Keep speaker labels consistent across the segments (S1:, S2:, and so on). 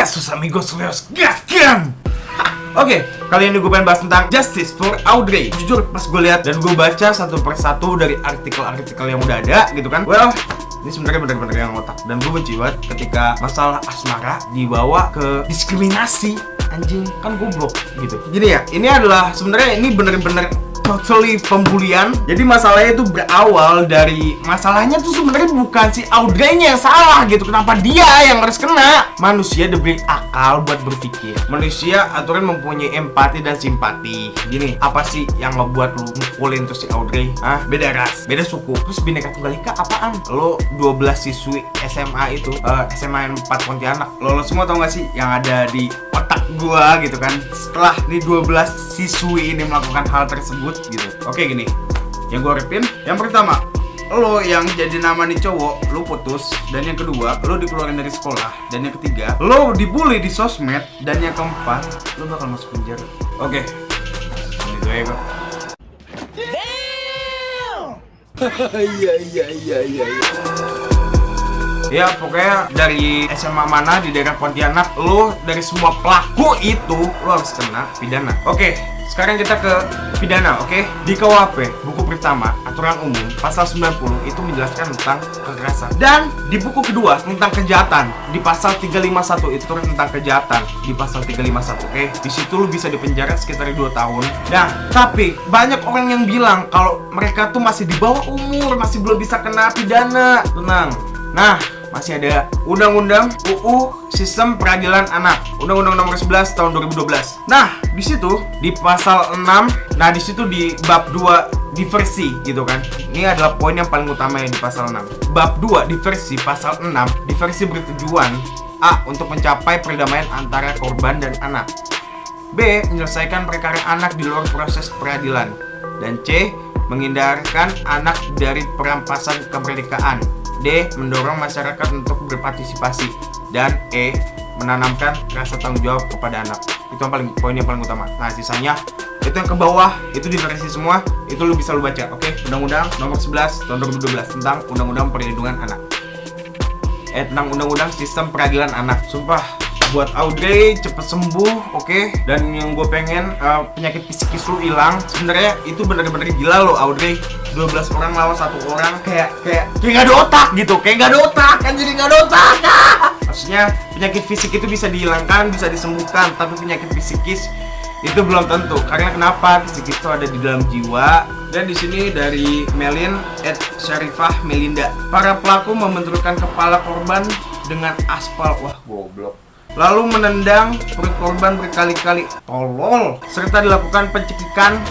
S1: Yesus amigos, leos gaskan. Oke, kali ini gue pengen bahas tentang Justice for Audrey. Jujur, pas gue lihat dan gue baca satu persatu dari artikel-artikel yang udah ada gitu kan, well, ini sebenarnya bener-bener yang otak. Dan gue benci banget ketika masalah asmara dibawa ke diskriminasi. Anjing, kan goblok gitu. Gini ya, ini adalah sebenarnya ini bener-bener totally pembulian. Jadi masalahnya itu berawal dari masalahnya tuh sebenarnya bukan si Audrey-nya yang salah gitu. Kenapa dia yang harus kena? Manusia diberi akal buat berpikir. Manusia aturan mempunyai empati dan simpati. Gini, apa sih yang ngebuat lu mukulin tuh si Audrey? Hah? Beda ras, beda suku. Terus Bhinneka Tunggal Ika apaan? Lo 12 siswi SMA itu, SMA 4 Pontianak. Lo semua tau gak sih yang ada di otak gua gitu kan? Setelah nih 12 siswi ini melakukan hal tersebut gitu. Oke, gini, yang gue harapin, yang pertama, lo yang jadi nama nih cowok, lo putus. Dan yang kedua, lo dikeluarin dari sekolah. Dan yang ketiga, lo dibully di sosmed. Dan yang keempat, lo bakal masuk penjara. Oke, itu ya kok. Iya. Ya pokoknya dari SMA mana di daerah Pontianak, lo dari semua pelaku itu lo harus kena pidana. Oke, sekarang kita ke pidana, oke? Di KUHP, buku pertama, aturan umum, pasal 90 itu menjelaskan tentang kekerasan. Dan di buku kedua tentang kejahatan, di pasal 351 itu turun tentang kejahatan, di pasal 351, oke? Di situ lu bisa dipenjara sekitar 2 tahun. Nah, tapi banyak orang yang bilang kalau mereka tuh masih di bawah umur, masih belum bisa kena pidana. Tenang. Nah, masih ada Undang-Undang UU Sistem Peradilan Anak, Undang-Undang Nomor 11 Tahun 2012. Nah, di situ di pasal 6, nah di situ di bab 2 diversi gitu kan. Ini adalah poin yang paling utama yang di pasal 6. Bab 2 diversi pasal 6, diversi bertujuan A. Untuk mencapai perdamaian antara korban dan anak. B. Menyelesaikan perkara anak di luar proses peradilan. Dan C. Menghindarkan anak dari perampasan kemerdekaan. D. Mendorong masyarakat untuk berpartisipasi. Dan E. Menanamkan rasa tanggung jawab kepada anak. Itu yang poin yang paling utama. Nah, sisanya itu yang ke bawah, itu diversi semua, itu lu bisa lu baca, oke? Undang-Undang Nomor 11 Tahun 2012 tentang Undang-Undang Perlindungan Anak. Tentang Undang-Undang Sistem Peradilan Anak. Sumpah, buat Audrey cepet sembuh, oke? Dan yang gue pengen penyakit psikis lu hilang. Sebenarnya itu bener-bener gila lo, Audrey. 12 orang lawan 1 orang, kayak nggak ada otak gitu, kayak nggak ada otak, kan jadi nggak ada otak. Maksudnya penyakit fisik itu bisa dihilangkan, bisa disembuhkan, tapi penyakit psikis itu belum tentu. Karena kenapa? Psikis itu ada di dalam jiwa. Dan di sini dari Melin @Syarifah Melinda. Para pelaku membenturkan kepala korban dengan aspal. Wah, goblok. Lalu menendang perut korban berkali-kali. Tolol. Serta dilakukan pencekikan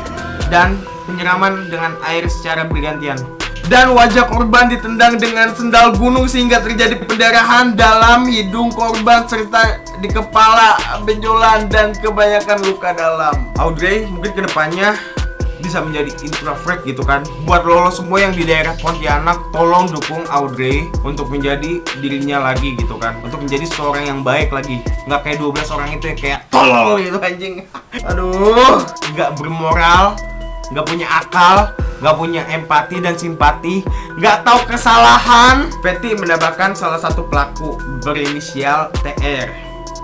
S1: dan penyiraman dengan air secara bergantian. Dan wajah korban ditendang dengan sendal gunung sehingga terjadi pendarahan dalam hidung korban serta di kepala, benjolan, dan kebanyakan luka dalam. Audrey mungkin kedepannya bisa menjadi introvert gitu kan. Buat lo semua yang di daerah Pontianak, tolong dukung Audrey untuk menjadi dirinya lagi gitu kan, untuk menjadi seorang yang baik lagi. Nggak kayak 12 orang itu yang kayak tolol gitu anjing. Aduh, nggak bermoral, nggak punya akal, nggak punya empati dan simpati, nggak tahu kesalahan. Petty menambahkan salah satu pelaku berinisial TR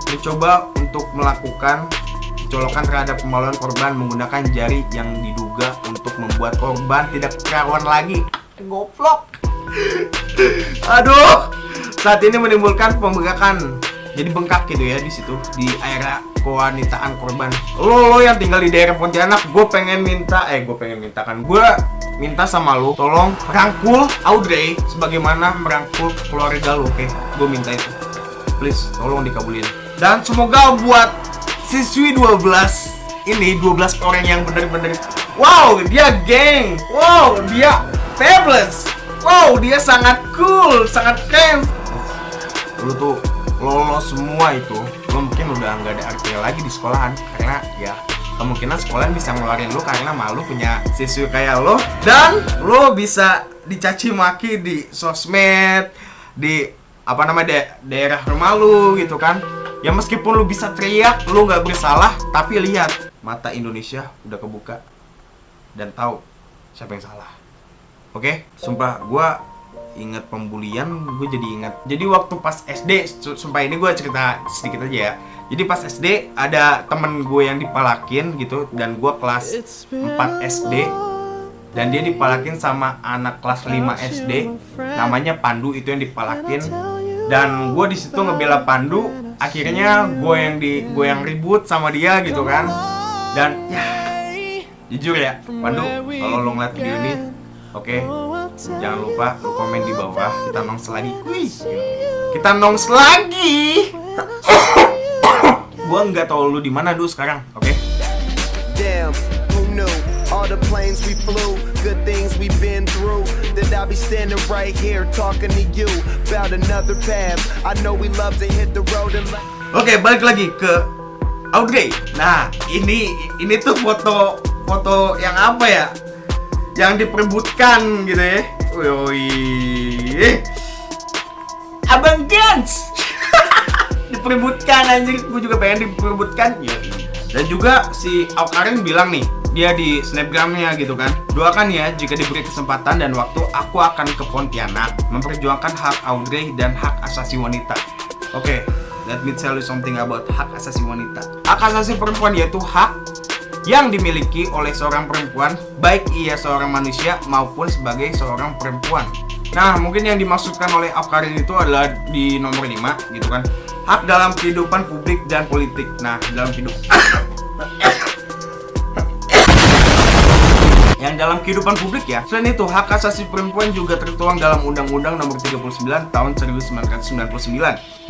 S1: mencoba untuk melakukan colokan terhadap kemaluan korban menggunakan jari yang diduga untuk membuat korban tidak perawan lagi. Goblok. Aduh, saat ini menimbulkan pembengkakan. Jadi bengkak gitu ya di situ, di area kewanitaan korban. Lo yang tinggal di daerah Pontianak, gue minta sama lo, tolong rangkul Audrey sebagaimana merangkul keluarga lo, oke? Gue minta itu, please, tolong dikabulin. Dan semoga buat siswi 12 ini, 12 orang yang bener-bener wow, dia geng, wow, dia fabulous, wow, dia sangat cool, sangat keren. Lu tuh lo semua itu, lo mungkin udah nggak ada artinya lagi di sekolahan, karena ya kemungkinan sekolahan bisa ngeluarin lo karena malu punya siswi kayak lo. Dan lo bisa dicaci maki di sosmed, di apa namanya daerah rumah lo gitu kan. Ya meskipun lu bisa teriak, lu nggak bersalah, tapi lihat, mata Indonesia udah kebuka dan tahu siapa yang salah. Oke? Sumpah, gua inget pembulian, gue jadi inget. Jadi waktu pas SD, sumpah ini gue cerita sedikit aja ya. Jadi pas SD ada temen gue yang dipalakin gitu, dan gue kelas 4 SD, dan dia dipalakin sama anak kelas 5 SD, namanya Pandu, itu yang dipalakin. Dan gue di situ ngebela Pandu, akhirnya gue yang ribut sama dia gitu kan. Dan ya jujur ya, Pandu, kalau lo ngeliat video ini, oke, jangan lupa lo komen di bawah. Kita nongs lagi. Wih, kita nongs lagi. Gua nggak tahu lu di mana dulu sekarang, oke?
S2: Damn, who knew all the planes we flew, good things we've been through, that I'll be standing right here talking to you about another path. I know we love to hit the road and
S1: Oke, balik lagi ke Audrey. Nah, ini tuh foto yang apa ya? Yang diperebutkan gitu ya. Woi. Abang Gans. Diperebutkan anjir, gue juga pengen diperebutkan ya. Dan juga si Awkarin bilang nih, dia di snapgramnya gitu kan, doakan ya jika diberi kesempatan dan waktu aku akan ke Pontianak memperjuangkan hak Audrey dan hak asasi wanita. Oke, let me tell you something about hak asasi wanita. Hak asasi perempuan yaitu hak yang dimiliki oleh seorang perempuan, baik ia seorang manusia maupun sebagai seorang perempuan. Nah, mungkin yang dimaksudkan oleh Awkarin itu adalah di nomor 5 gitu kan. Hak dalam kehidupan publik dan politik. Nah, dalam yang dalam kehidupan publik ya. Selain itu, hak asasi perempuan juga tertuang dalam Undang-Undang Nomor 39 Tahun 1999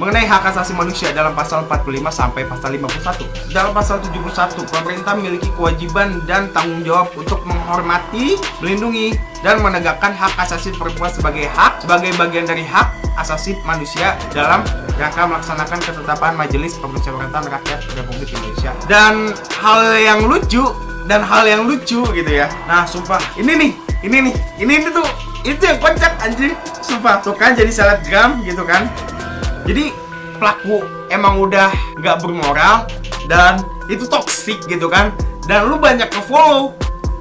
S1: mengenai hak asasi manusia dalam pasal 45 sampai pasal 51. Dalam pasal 71, pemerintah memiliki kewajiban dan tanggung jawab untuk menghormati, melindungi, dan menegakkan hak asasi perempuan sebagai bagian dari hak asasi manusia dalam rangka melaksanakan ketetapan Majelis Permusyawaratan Rakyat Republik Indonesia. Dan hal yang lucu gitu ya. Nah, sumpah, ini tuh itu yang kocak anjir. Sumpah, tuh kan jadi selebgram gitu kan. Jadi pelaku emang udah nggak bermoral dan itu toksik gitu kan. Dan lu banyak ke-follow.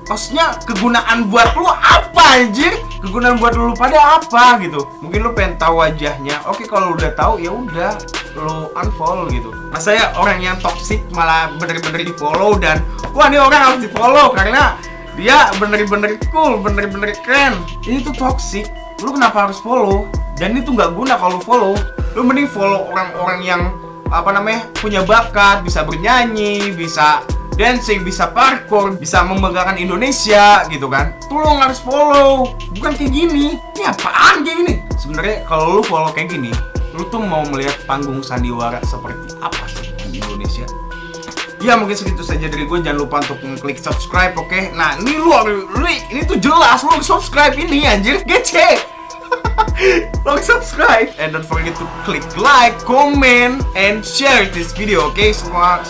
S1: Maksudnya kegunaan buat lu apa anjir? Kegunaan buat lu pada apa gitu? Mungkin lu pengen tahu wajahnya. Oke, kalau udah tahu ya udah lu unfollow gitu. Masa ya orang yang toksik malah bener-bener di-follow dan wah, ini orang harus di-follow karena dia bener-bener cool, bener-bener keren. Ini tuh toksik. Lu kenapa harus follow? Dan itu nggak guna kalau lu follow. Lu mending follow orang-orang yang punya bakat, bisa bernyanyi, bisa dancing, bisa parkour, bisa membanggakan Indonesia gitu kan. Tuh lo harus follow, bukan kayak gini. Ini apaan kayak gini? Sebenarnya kalau lu follow kayak gini, lu tuh mau melihat panggung sandiwara seperti apa sih di Indonesia? Ya mungkin segitu saja dari gue. Jangan lupa untuk klik subscribe, oke? Nah ini ini tuh jelas lu subscribe ini anjir, gece. Lo subscribe and don't forget to click like, comment, and share this video, oke? Semua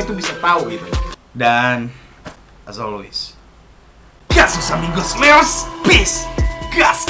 S1: itu bisa tahu gitu. Dan as always, gas amigos meus, peace, gas.